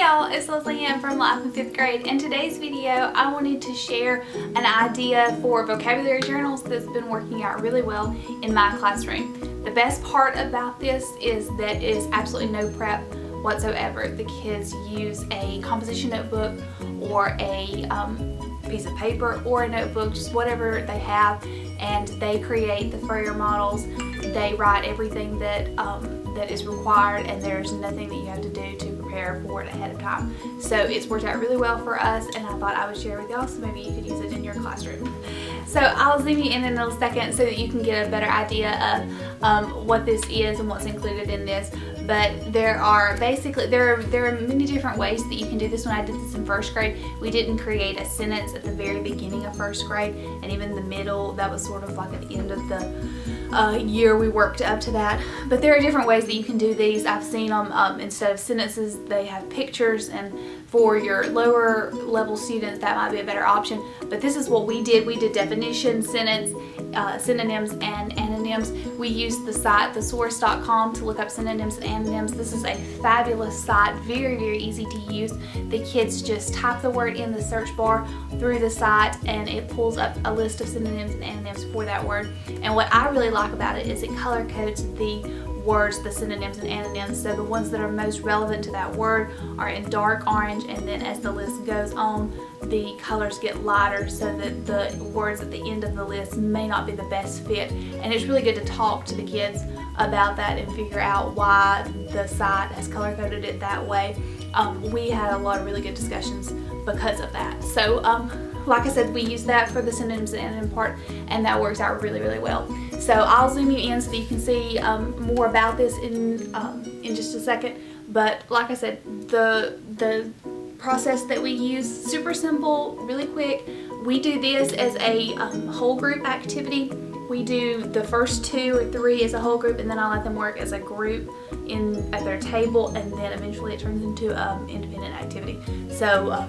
y'all, it's Leslie Ann from Life in 5th grade. In today's video, I wanted to share an idea for vocabulary journals that's been working out really well in my classroom. The best part about this is that it is absolutely no prep whatsoever. The kids use a composition notebook or a piece of paper or a notebook, just whatever they have, and they create the Furrier models. They write everything that is required, and there's nothing that you have to do to prepare for it ahead of time. So it's worked out really well for us, and I thought I would share with y'all so maybe you could use it in your classroom. So I'll zoom you in a second so that you can get a better idea of what this is and what's included in this. But there are many different ways that you can do this. When I did this in 1st grade, we didn't create a sentence at the very beginning of 1st grade, and even the middle, that was sort of like at the end of the year we worked up to that. But there are different ways that you can do these. I've seen them instead of sentences, they have pictures, and for your lower level students that might be a better option. But this is what we did. We did definition, sentence, synonyms, and antonyms. We used the site thesaurus.com to look up synonyms and antonyms. This is a fabulous site, very, very easy to use. The kids just type the word in the search bar through the site, and it pulls up a list of synonyms and antonyms for that word. And what I really like about it is it color codes the words, the synonyms and antonyms. So the ones that are most relevant to that word are in dark orange, and then as the list goes on, the colors get lighter so that the words at the end of the list may not be the best fit. And it's really good to talk to the kids about that and figure out why the site has color coded it that way. We had a lot of really good discussions because of that. So like I said, we use that for the synonyms and antonym part, and that works out really, really well. So I'll zoom you in so that you can see more about this in just a second. But like I said, the process that we use, super simple, really quick. We do this as a whole group activity. We do the first 2 or 3 as a whole group, and then I let them work as a group at their table, and then eventually it turns into independent activity. So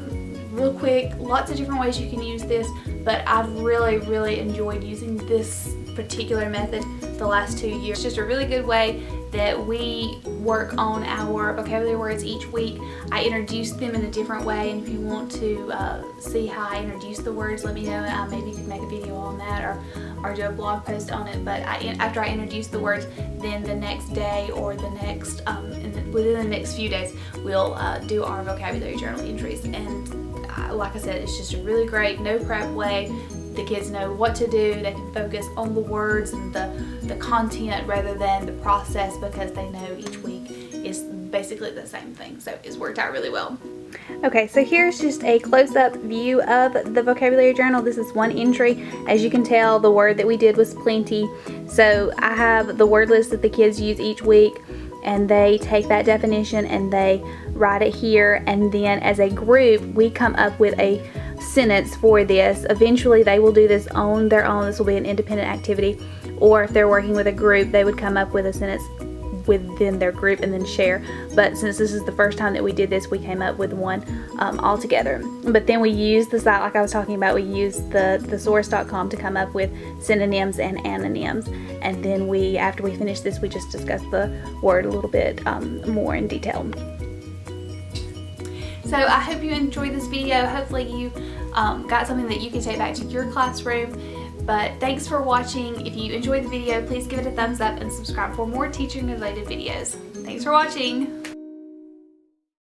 real quick, lots of different ways you can use this, but I've really, really enjoyed using this particular method the last 2 years. It's just a really good way that we work on our vocabulary words each week. I introduce them in a different way, and if you want to see how I introduce the words, let me know, and I maybe could make a video on that or do a blog post on it. But after I introduce the words, then the next day or the next within the next few days, we'll do our vocabulary journal entries. And like I said, it's just a really great no prep way. The kids know what to do. They can focus on the words and the content rather than the process, because they know each week is basically the same thing. So it's worked out really well. Okay, so here's just a close-up view of the vocabulary journal. This is one entry. As you can tell, the word that we did was plenty. So I have the word list that the kids use each week, and they take that definition and they write it here, and then as a group we come up with a sentence for this. Eventually they will do this on their own. This will be an independent activity, or if they're working with a group, they would come up with a sentence within their group and then share. But since this is the first time that we did this, we came up with one all together. But then we use the site like I was talking about. We use the thesaurus.com to come up with synonyms and antonyms, and then after we finish this, we just discuss the word a little bit more in detail. So I hope you enjoyed this video. Hopefully you got something that you can take back to your classroom. But thanks for watching. If you enjoyed the video, please give it a thumbs up and subscribe for more teaching related videos. Thanks for watching.